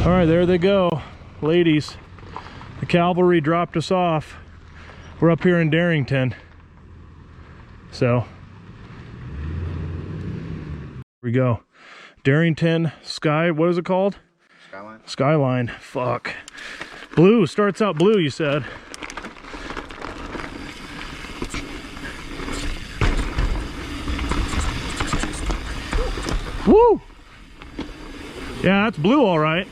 All right, there they go, ladies. The cavalry dropped us off. We're up here in Darrington. So, here we go. Darrington Sky, what is it called? Skyline. Skyline, fuck. Blue, starts out blue, you said. Woo! Yeah, that's blue all right.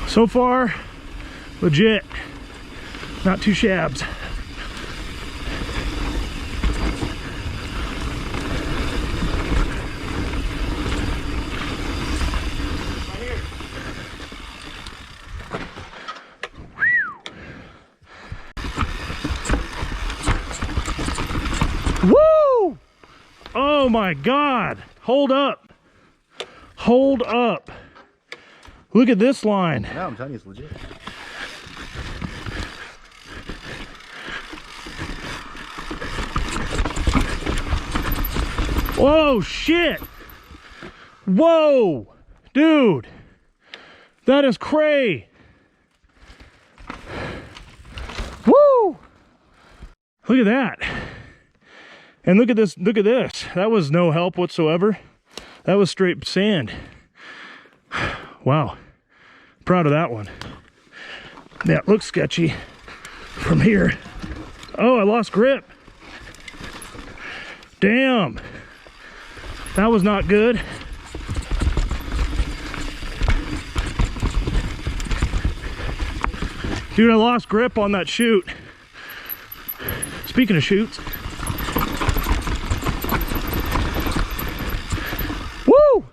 So far, legit. Not too shabs. Woo! Oh my God. Hold up. Hold up. Look at this line. No, I'm telling you, it's legit. Whoa, shit. Whoa, dude. That is cray. Woo. Look at that. And look at this, look at this. That was no help whatsoever. That was straight sand. Wow, proud of that one. Yeah, it looks sketchy from here. Oh, I lost grip. Damn, that was not good. Dude, I lost grip on that chute. Speaking of chutes. Woo!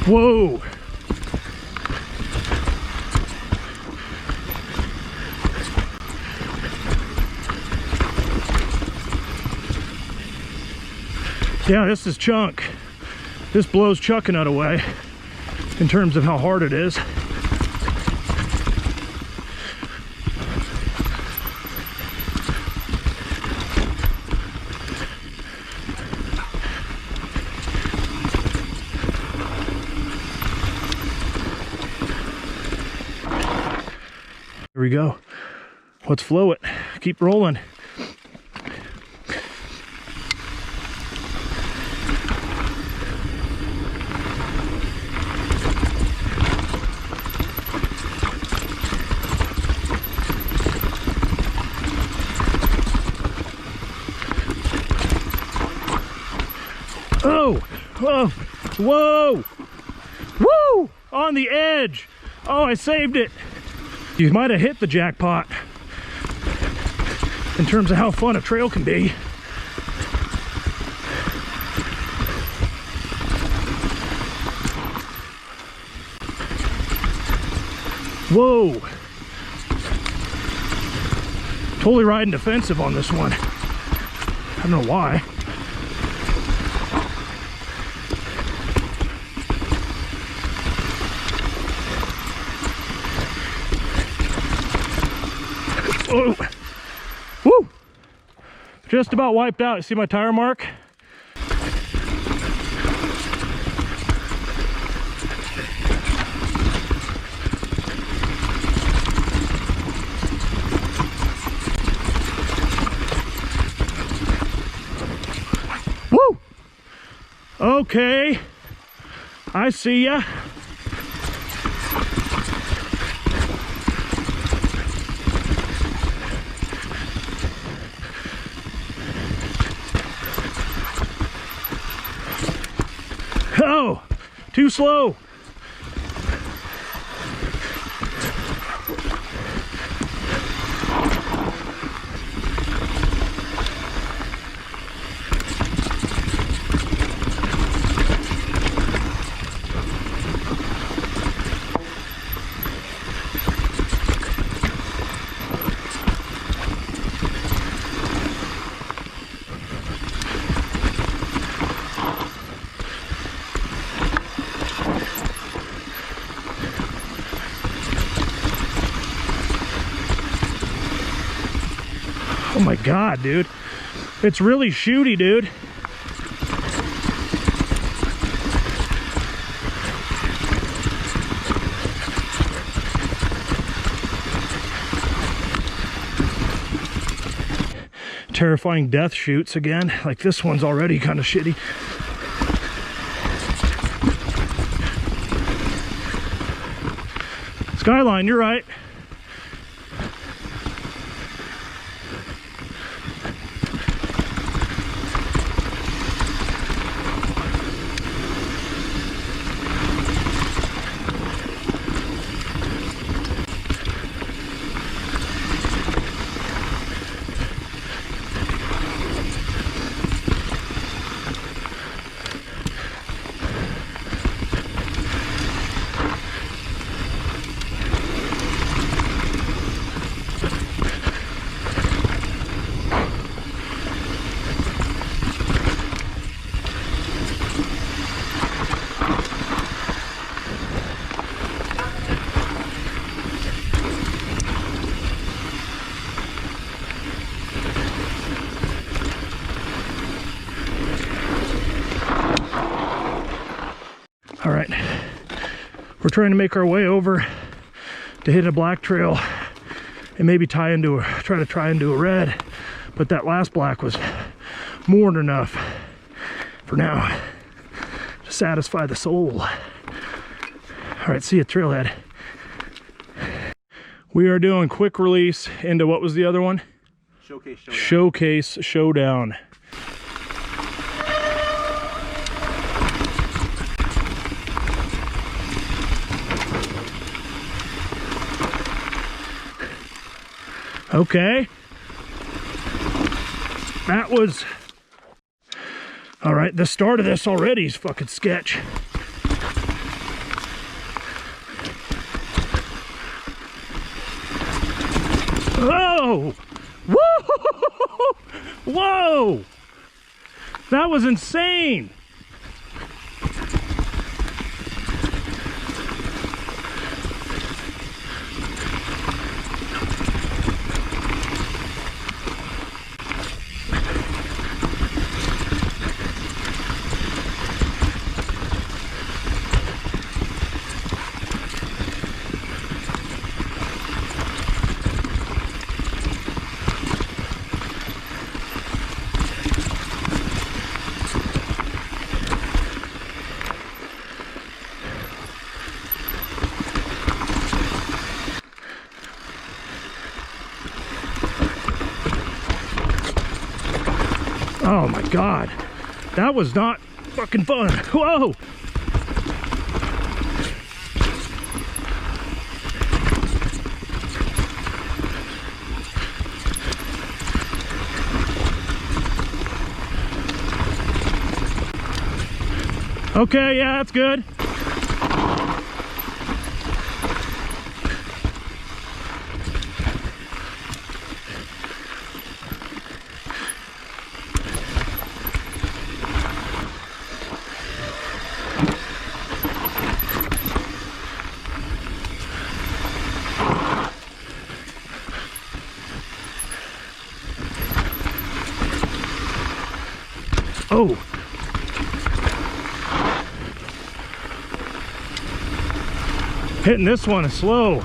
Whoa. Yeah, this is chunk. This blows Chuckanut away in terms of how hard it is. Here we go. Let's flow it. Keep rolling. Oh, whoa, whoa, woo, on the edge. Oh, I saved it. You might have hit the jackpot in terms of how fun a trail can be. Whoa. Totally riding defensive on this one. I don't know why. Oh. Woo! Just about wiped out. See my tire mark? Woo! Okay. I see ya. Too slow. Oh my God, dude. It's really shooty, dude. Terrifying death shoots again. Like this one's already kind of shitty. Skyline, you're right. All right, we're trying to make our way over to hit a black trail and maybe try to tie into a red, but that last black was more than enough for now to satisfy the soul. All right, see you, trailhead. We are doing quick release into what was the other one? Showcase Showdown. Showcase Showdown. Okay. That was... All right, the start of this already is fucking sketch. Whoa! Whoa! Whoa! That was insane! Oh my God, that was not fucking fun. Whoa! Okay, yeah, that's good. Oh. Hitting this one is slow.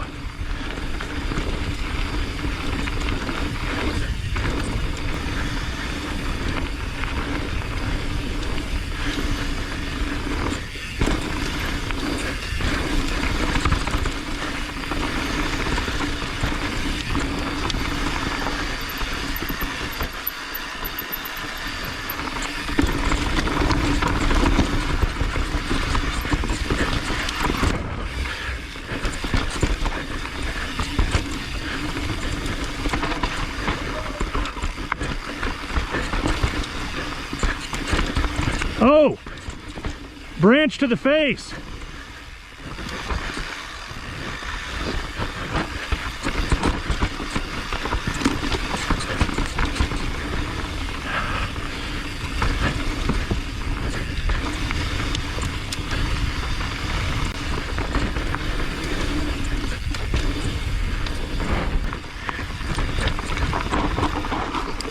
Oh, branch to the face.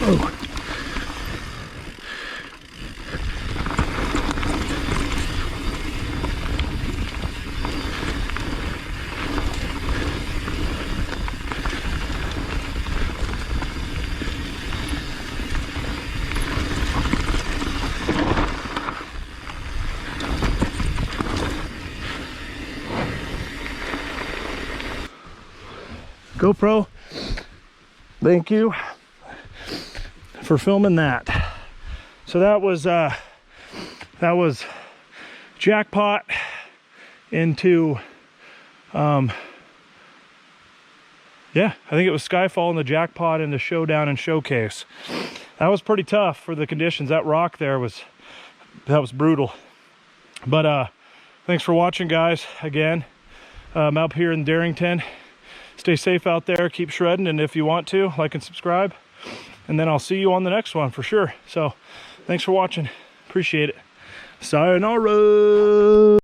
Oh. GoPro, thank you for filming that. So that was Jackpot into yeah, I think it was Skyfall and the Jackpot and the Showdown and Showcase. That was pretty tough for the conditions. That rock there was brutal. But thanks for watching, guys. Again, I'm up here in Darrington. Stay safe out there, keep shredding, and if you want to, like and subscribe. And then I'll see you on the next one for sure. So thanks for watching. Appreciate it. Sayonara.